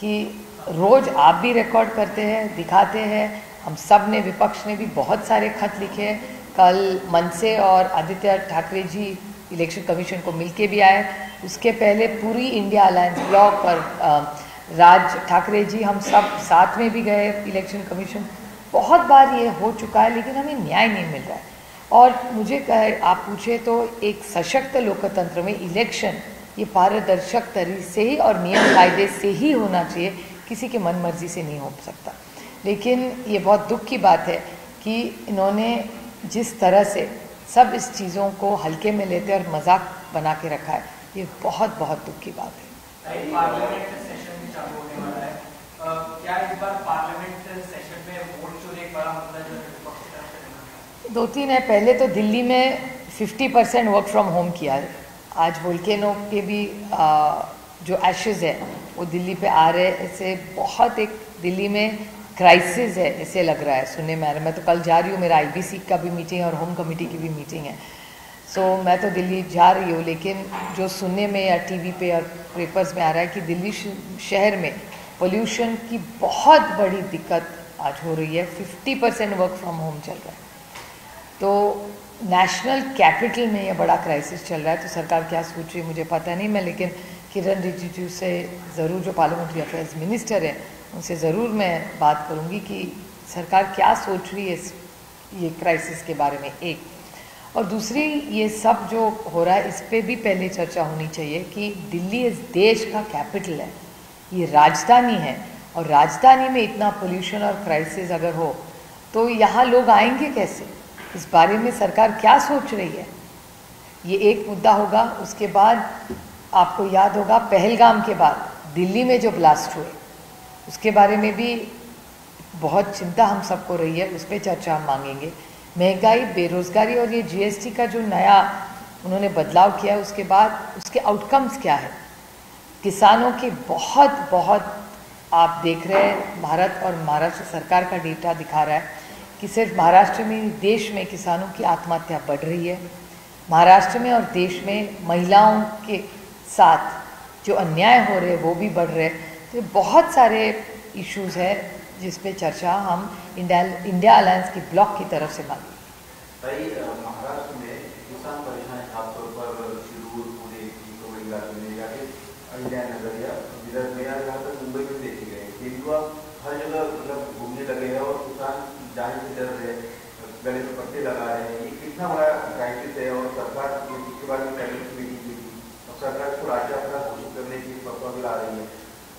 कि रोज़ आप भी रिकॉर्ड करते हैं, दिखाते हैं, हम सब ने, विपक्ष ने भी बहुत सारे खत लिखे हैं। कल मनसे और आदित्य ठाकरे जी इलेक्शन कमीशन को मिलके भी आए, उसके पहले पूरी इंडिया अलायंस ब्लॉक और राज ठाकरे जी हम सब साथ में भी गए इलेक्शन कमीशन। बहुत बार ये हो चुका है लेकिन हमें न्याय नहीं मिल रहा है। और मुझे आप पूछे तो एक सशक्त लोकतंत्र में इलेक्शन ये पारदर्शक तरीके से ही और नियम कायदे से ही होना चाहिए, किसी के मन मर्जी से नहीं हो सकता। लेकिन ये बहुत दुख की बात है कि इन्होंने जिस तरह से सब इस चीज़ों को हल्के में लेते और मजाक बना के रखा है, ये बहुत बहुत दुख की बात है। पार्लियामेंट सेशन भी चालू होने वाला है, क्या इस बार पार्लियामेंट सेशन में वोट चोरी एक बड़ा मुद्दा जो विपक्ष की तरफ से रहना? दो तीन है। पहले तो दिल्ली में 50% वर्क फ्रॉम होम किया है। आज वोल्केनो के भी जो एशेज है वो दिल्ली पे आ रहे हैं। ऐसे बहुत एक दिल्ली में क्राइसिस है ऐसे लग रहा है, सुनने में आ रहा है। मैं तो कल जा रही हूँ, मेरा IBC का भी मीटिंग है और होम कमेटी की भी मीटिंग है। सो मैं तो दिल्ली जा रही हूँ, लेकिन जो सुनने में या TV पे और पेपर्स में आ रहा है कि दिल्ली शहर में पोल्यूशन की बहुत बड़ी दिक्कत आज हो रही है। 50% वर्क फ्रॉम होम चल रहा है। तो नेशनल कैपिटल में ये बड़ा क्राइसिस चल रहा है। तो सरकार क्या सोच रही है मुझे पता नहीं, मैं लेकिन किरण रिजिजू से ज़रूर, जो पार्लियामेंट्री अफेयर्स मिनिस्टर है, उनसे ज़रूर मैं बात करूंगी कि सरकार क्या सोच रही है ये क्राइसिस के बारे में, एक। और दूसरी, ये सब जो हो रहा है इस पर भी पहले चर्चा होनी चाहिए कि दिल्ली इस देश का कैपिटल है, ये राजधानी है, और राजधानी में इतना पोल्यूशन और क्राइसिस अगर हो तो यहाँ लोग आएंगे कैसे? इस बारे में सरकार क्या सोच रही है, ये एक मुद्दा होगा। उसके बाद आपको याद होगा पहलगाम के बाद दिल्ली में जो ब्लास्ट हुए उसके बारे में भी बहुत चिंता हम सबको रही है, उस पर चर्चा हम मांगेंगे। महंगाई, बेरोजगारी और ये GST का जो नया उन्होंने बदलाव किया है उसके बाद उसके आउटकम्स क्या है। किसानों के बहुत आप देख रहे हैं, भारत और महाराष्ट्र सरकार का डेटा दिखा रहा है कि सिर्फ महाराष्ट्र में, देश में किसानों की आत्महत्या बढ़ रही है। महाराष्ट्र में और देश में महिलाओं के साथ जो अन्याय हो रहे हैं वो भी बढ़ रहे हैं। तो बहुत सारे इश्यूज है जिस पे चर्चा हम इंडिया अलायंस की ब्लॉक की तरफ से मांगी। महाराष्ट्र में किसान परेशान है, खासतौर पर शिरूर, पुणे की इलाके में, या फिर इंडिया नगर या विदर्भ में, या जहाँ तक मुंबई में देखे गए, तेंदुआ हर जगह मतलब घूमने लगे हैं और किसान जाने से डर रहे, गले में पट्टे लगा रहे हैं। ये कितना बड़ा क्राइसिस है और सरकार इसके बारे में कैबिनेट मीटिंग की थी और सरकार इसको राज्य अपना घोषित करने की प्रपोजल आ रही है।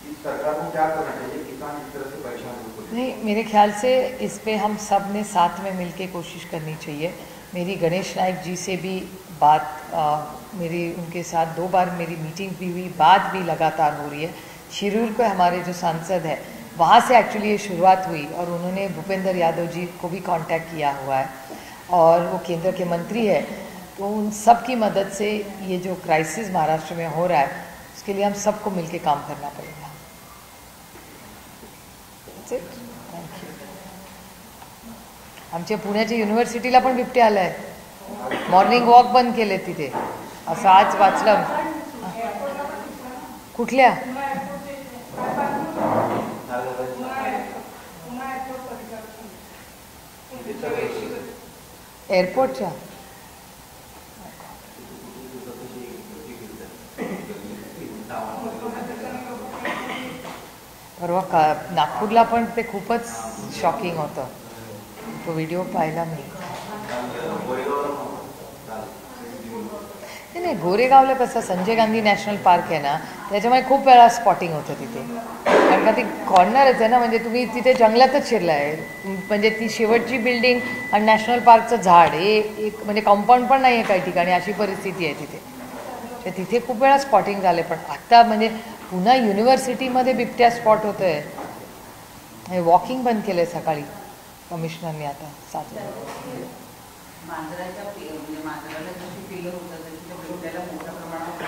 इस सरकार को क्या करना चाहिए, किसान इस तरह से परेशान हो? नहीं, मेरे ख्याल से इस पे हम सब ने साथ में मिलके कोशिश करनी चाहिए। मेरी गणेश नायक जी से भी बात, मेरी उनके साथ 2 बार मेरी मीटिंग भी हुई, बात भी लगातार हो रही है। शिरूर के हमारे जो सांसद है वहाँ से एक्चुअली ये शुरुआत हुई और उन्होंने भूपेंद्र यादव जी को भी कांटेक्ट किया हुआ है और वो केंद्र के मंत्री है। तो उन सब की मदद से ये जो क्राइसिस महाराष्ट्र में हो रहा है उसके लिए हम सबको मिलके काम करना पड़ेगा। आमच्या पुण्याच्या युनिव्हर्सिटीला पण बिबटे आलाय, मॉर्निंग वॉक बंद केले तिथे, असं आज वाचलं। कुठल्या? एअरपोर्टच्या? परवा नागपूरला पण ते खूपच शॉकिंग होतं, तो व्हिडिओ पाहिला मी। नाही, गोरेगावला कसं संजय गांधी नॅशनल पार्क आहे ना, त्याच्यामुळे खूप वेळा स्पॉटिंग होतं तिथे, कारण का ती कॉर्नरच आहे ना, म्हणजे तुम्ही तिथे जंगलातच शिरला आहे, म्हणजे ती शेवटची बिल्डिंग आणि नॅशनल पार्कचं झाड हे एक म्हणजे कंपाऊंड पण नाही आहे काही ठिकाणी, अशी परिस्थिती आहे तिथे। तर तिथे खूप वेळा स्पॉटिंग झाले, पण आत्ता म्हणजे पुन्हा युनिव्हर्सिटीमध्ये बिबट्या स्पॉट होतो आहे. वॉकिंग बंद केलं आहे सकाळी कमिशनरने आता 7 मांजराच्या म्हणजे मांजराला जशी पिलं होतं तशी त्या बिबट्याला मोठ्या प्रमाणात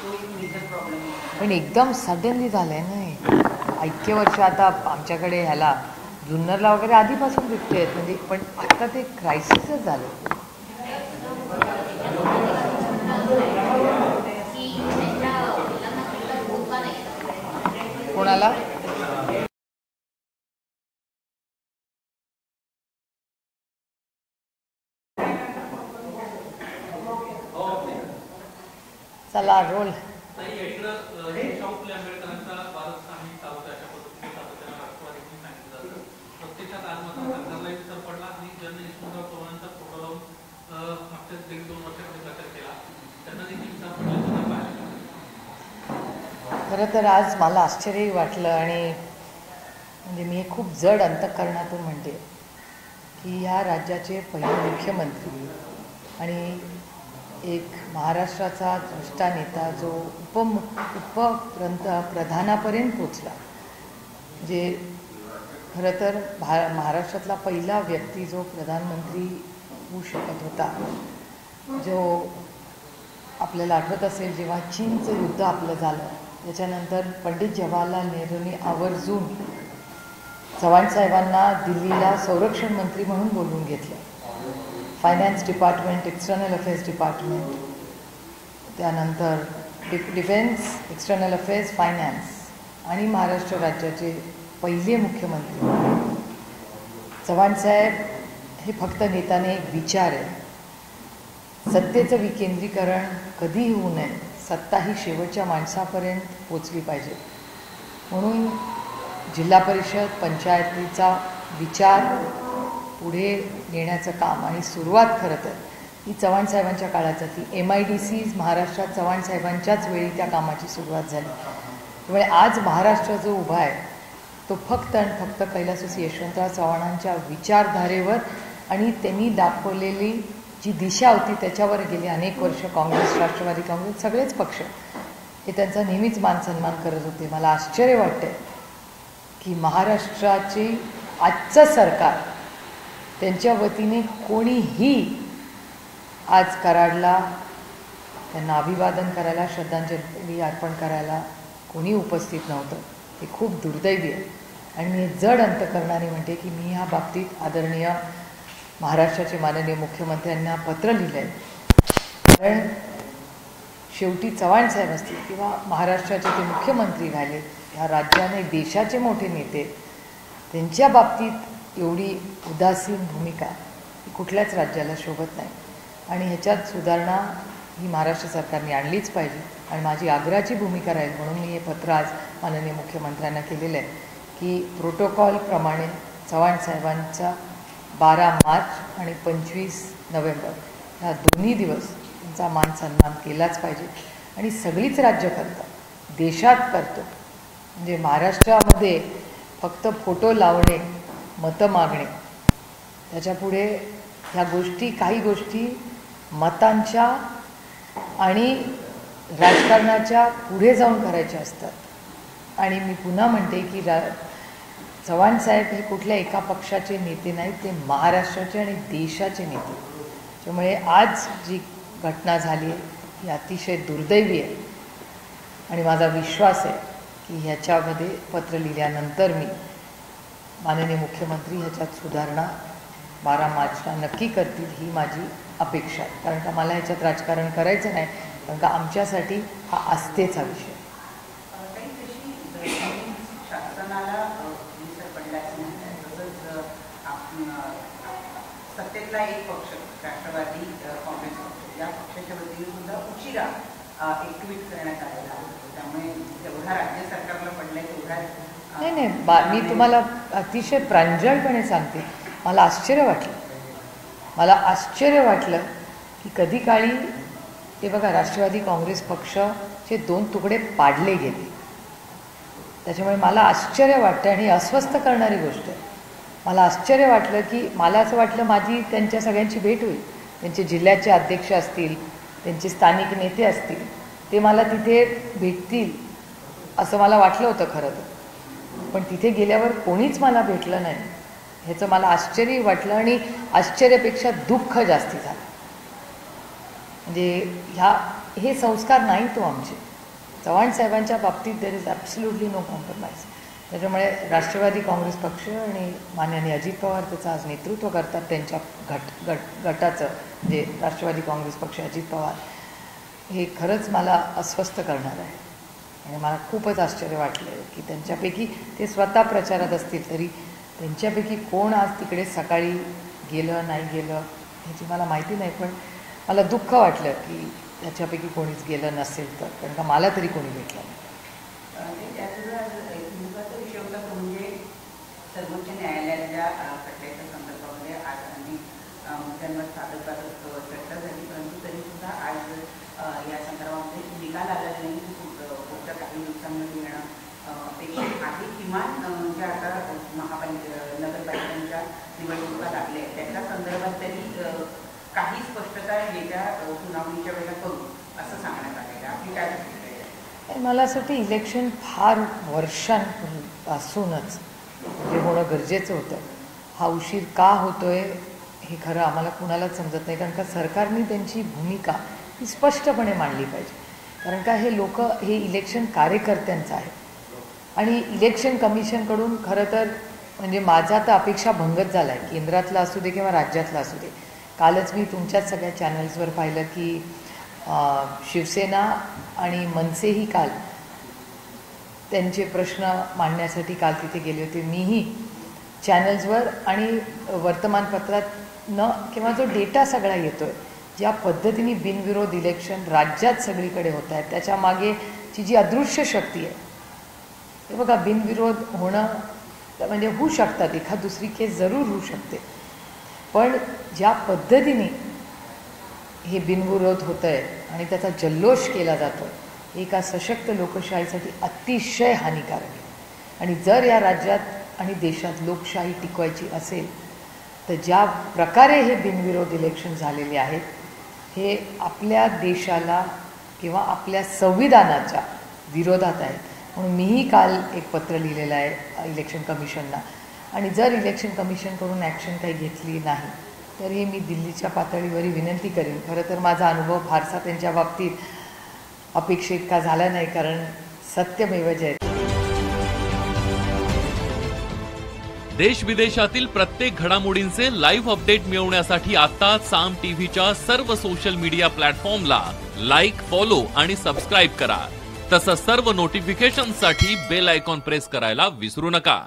तो एक मेजर प्रॉब्लेम आहे. पण एकदम सडनली झालं आहे ना. ऐक्य वर्ष आता आमच्याकडे ह्याला जुन्नरला वगैरे आधीपासून बिबटे आहेत म्हणजे, पण आता ते क्रायसिसच झालं. कोणाला चला रोल. शाहू फुले आंबेडकरांचा भारत सामील चालू अशा पद्धतीने सातत्यानं राष्ट्रवादीने सांगितलं जातं. प्रत्यक्षात आज मात्र सरकारलाही विसर पडला आणि ज्यांनी यशवंतराव चव्हाणांचा फोटो लावून मागच्या 1-2 वर्षापूर्वी प्रचार केला त्यांना देखील विसर पडल्याचं पाहिजे. खरं तर आज मला आश्चर्यही वाटलं आणि म्हणजे मी हे खूप जड अंतःकरणातून म्हणते की ह्या राज्याचे पहिले मुख्यमंत्री आणि एक महाराष्ट्राचा द्रष्टा नेता जो प्रधानापर्यंत पोचला, जे खरं तर महाराष्ट्रातला पहिला व्यक्ती जो प्रधानमंत्री होऊ शकत होता, जो आपल्याला आठवत असेल जेव्हा चीनचं युद्ध आपलं झालं त्याच्यानंतर पंडित जवाहरलाल नेहरूंनी आवर्जून चव्हाण साहेबांना दिल्लीला संरक्षण मंत्री म्हणून बोलवून घेतलं. Finance department, external affairs department, त्यानंतर डिफेन्स, एक्सटर्नल अफेअर्स, फायनान्स आणि महाराष्ट्र राज्याचे पहिले मुख्यमंत्री. चव्हाणसाहेब हे फक्त नेत्याने एक विचार आहे, सत्तेचं विकेंद्रीकरण कधीही होऊ नये, सत्ता ही शेवटच्या माणसापर्यंत पोचली पाहिजे. म्हणून जिल्हा परिषद पंचायतीचा विचार पुढे नेण्याचं काम आणि सुरुवात खरं तर ही चव्हाणसाहेबांच्या काळात झाली. MIDCs महाराष्ट्रात चव्हाणसाहेबांच्याच वेळी त्या कामाची सुरुवात झाली. त्यामुळे आज महाराष्ट्र जो उभा आहे तो फक्त आणि फक्त कैलासवासी यशवंतराव चव्हाणांच्या विचारधारेवर आणि त्यांनी दाखवलेली जी दिशा होती त्याच्यावर गेली अनेक वर्ष काँग्रेस, राष्ट्रवादी काँग्रेस सगळेच पक्ष हे त्यांचा नेहमीच मान सन्मान करत होते. मला आश्चर्य वाटते की महाराष्ट्राची आजचं सरकार त्यांच्या वतीने कोणीही आज कराडला त्यांना अभिवादन करायला, श्रद्धांजली अर्पण करायला कोणी उपस्थित नव्हतं. हे खूप दुर्दैवी आहे आणि मी जड अंतःकरणाने म्हणते की मी ह्या बाबतीत आदरणीय महाराष्ट्राचे माननीय मुख्यमंत्र्यांना पत्र लिहिलं आहे. कारण शेवटी चव्हाणसाहेब असतील किंवा महाराष्ट्राचे ते मुख्यमंत्री राहिले, ह्या राज्याने देशाचे मोठे नेते, त्यांच्या बाबतीत एवढी उदासीन भूमिका ही कुठल्याच राज्याला शोभत नाही आणि ह्याच्यात सुधारणा ही महाराष्ट्र सरकारने आणलीच पाहिजे आणि माझी आग्रहाची भूमिका राहील. म्हणून मी हे पत्र आज माननीय मुख्यमंत्र्यांना केलेलं आहे की प्रोटोकॉलप्रमाणे चव्हाणसाहेबांचा 12 मार्च आणि 25 नोव्हेंबर ह्या दोन्ही दिवस त्यांचा मान सन्मान केलाच पाहिजे आणि सगळीच राज्य करतात, देशात करतो. म्हणजे महाराष्ट्रामध्ये फक्त फोटो लावणे, मतं मागणे, त्याच्यापुढे ह्या गोष्टी, काही गोष्टी मतांच्या आणि राजकारणाच्या पुढे जाऊन करायच्या असतात. आणि मी पुन्हा म्हणते की चव्हाणसाहेब हे कुठल्या एका पक्षाचे नेते नाहीत, ते महाराष्ट्राचे आणि देशाचे नेते. त्यामुळे आज जी घटना झाली आहे ही अतिशय दुर्दैवी आहे आणि माझा विश्वास आहे की ह्याच्यामध्ये पत्र लिहिल्यानंतर मी माननीय मुख्यमंत्री ह्याच्यात सुधारणा 12 मार्चला नक्की करतील ही माझी अपेक्षा आहे. कारण का मला ह्याच्यात राजकारण करायचं नाही, कारण का आमच्यासाठी हा आस्थेचा विषय. शासनाला विसर पडल्याचं म्हणतात, तसंच सत्तेतला एक पक्ष राष्ट्रवादी काँग्रेस पक्ष, या पक्षाच्या वतीने सुद्धा उशिरा एक ट्विट करण्यात आलेला आहे. त्यामुळे जेवढा राज्य सरकारला पडलाय तेवढा नाही, मी तुम्हाला अतिशय प्रांजळपणे सांगते, मला आश्चर्य वाटलं की कधी काळी ते बघा राष्ट्रवादी काँग्रेस पक्षाचे 2 तुकडे पाडले गेले. त्याच्यामुळे मला आश्चर्य वाटतं आणि अस्वस्थ करणारी गोष्ट आहे. मला आश्चर्य वाटलं की मला असं वाटलं माझी त्यांच्या सगळ्यांची भेट होईल, त्यांचे जिल्ह्याचे अध्यक्ष असतील, त्यांचे स्थानिक नेते असतील ते मला तिथे भेटतील असं मला वाटलं होतं खरं तर, पण तिथे गेल्यावर कोणीच मला भेटलं नाही ह्याचं मला आश्चर्य वाटलं आणि आश्चर्यापेक्षा दुःख जास्ती झालं. म्हणजे हे संस्कार नाही तो आमचे. चव्हाण साहेबांच्या बाबतीत there is absolutely no compromise. त्याच्यामुळे राष्ट्रवादी काँग्रेस पक्ष आणि माननीय अजित पवार त्याचं आज नेतृत्व करतात त्यांच्या गटाचं, जे राष्ट्रवादी काँग्रेस पक्ष अजित पवार, हे खरंच मला अस्वस्थ करणार आहे. आणि मला खूपच आश्चर्य वाटलं की त्यांच्यापैकी ते स्वतः प्रचारात असतील तरी त्यांच्यापैकी कोण आज तिकडे सकाळी गेलं नाही गेलं ह्याची मला माहिती नाही, पण मला दुःख वाटलं की त्याच्यापैकी कोणीच गेलं नसेल तर, कारण का मला तरी कोणी भेटलं नाही. महत्त्वाचा विषय होता तो म्हणजे सर्वोच्च न्यायालयाच्या खटल्याच्या संदर्भामध्ये आज आम्ही मुद्द्यांवर सादर करत चर्चा झाली, परंतु तरीसुद्धा आज या संदर्भामध्ये निकाल आला नाही. पुढच्या काही दिवसांमध्ये येणं अपेक्षित आहे. किमान ज्या आता नगरपालिकांच्या निवडणुका लागल्या आहेत त्याच्या संदर्भात तरी काही स्पष्टता येत्या सुनावणीच्या वेळेला करू असं सांगण्यात आलेलं आहे. आपली काय प्रतिक्रिया आहे? मला असं वाटतं इलेक्शन फार वर्षांपासूनच जे होणं गरजेचं होतं. हा उशीर का होतोय हे खरं आम्हाला कुणालाच समजत नाही, कारण का सरकारने त्यांची भूमिका ही स्पष्टपणे मांडली पाहिजे. कारण का हे हे इलेक्शन कार्यकर्त्यांचं आहे आणि इलेक्शन कमिशनकडून खरं तर म्हणजे माझा तर अपेक्षा भंगच झाला आहे, केंद्रातला असू दे किंवा राज्यातला असू दे. कालच मी तुमच्याच सगळ्या चॅनल्सवर पाहिलं की शिवसेना आणि मनसेही काल त्यांचे प्रश्न मांडण्यासाठी काल तिथे गेले होते. मीही चॅनल्सवर आणि वर्तमानपत्रात किंवा जो डेटा सगळा येतो आहे, ज्या पद्धतीने बिनविरोध इलेक्शन राज्यात सगळीकडे होत आहेत त्याच्या मागेची जी अदृश्य शक्ती आहे हे बघा. बिनविरोध होणं म्हणजे होऊ शकतात, एखाद दुसरी केस जरूर होऊ शकते, पण ज्या पद्धतीने हे बिनविरोध होतं आहे आणि त्याचा जल्लोष केला जातो एका सशक्त लोकशाहीसाठी अतिशय हानिकारक आहे. आणि जर या राज्यात आणि देशात लोकशाही टिकवायची असेल तर ज्या प्रकारे हे बिनविरोध इलेक्शन झालेले आहेत हे आपल्या देशाला किंवा आपल्या संविधानाच्या विरोधात आहे. म्हणून मीही काल एक पत्र लिहिलेलं आहे इलेक्शन कमिशनला, आणि जर इलेक्शन कमिशनकडून ॲक्शन काही घेतली नाही तर हे मी दिल्लीच्या पातळीवरही विनंती करेन. खरं तर माझा अनुभव फारसा त्यांच्या बाबतीत अपेक्षित का झाला नाही, कारण सत्यमेव जयते. देश विदेशातील प्रत्येक घडामोडींचे लाईव्ह अपडेट मिळवण्यासाठी आता साम टीव्हीच्या सर्व सोशल मीडिया प्लॅटफॉर्मला लाईक, फॉलो आणि सबस्क्राईब करा. तसंच सर्व नोटिफिकेशनसाठी बेल आयकॉन प्रेस करायला विसरू नका.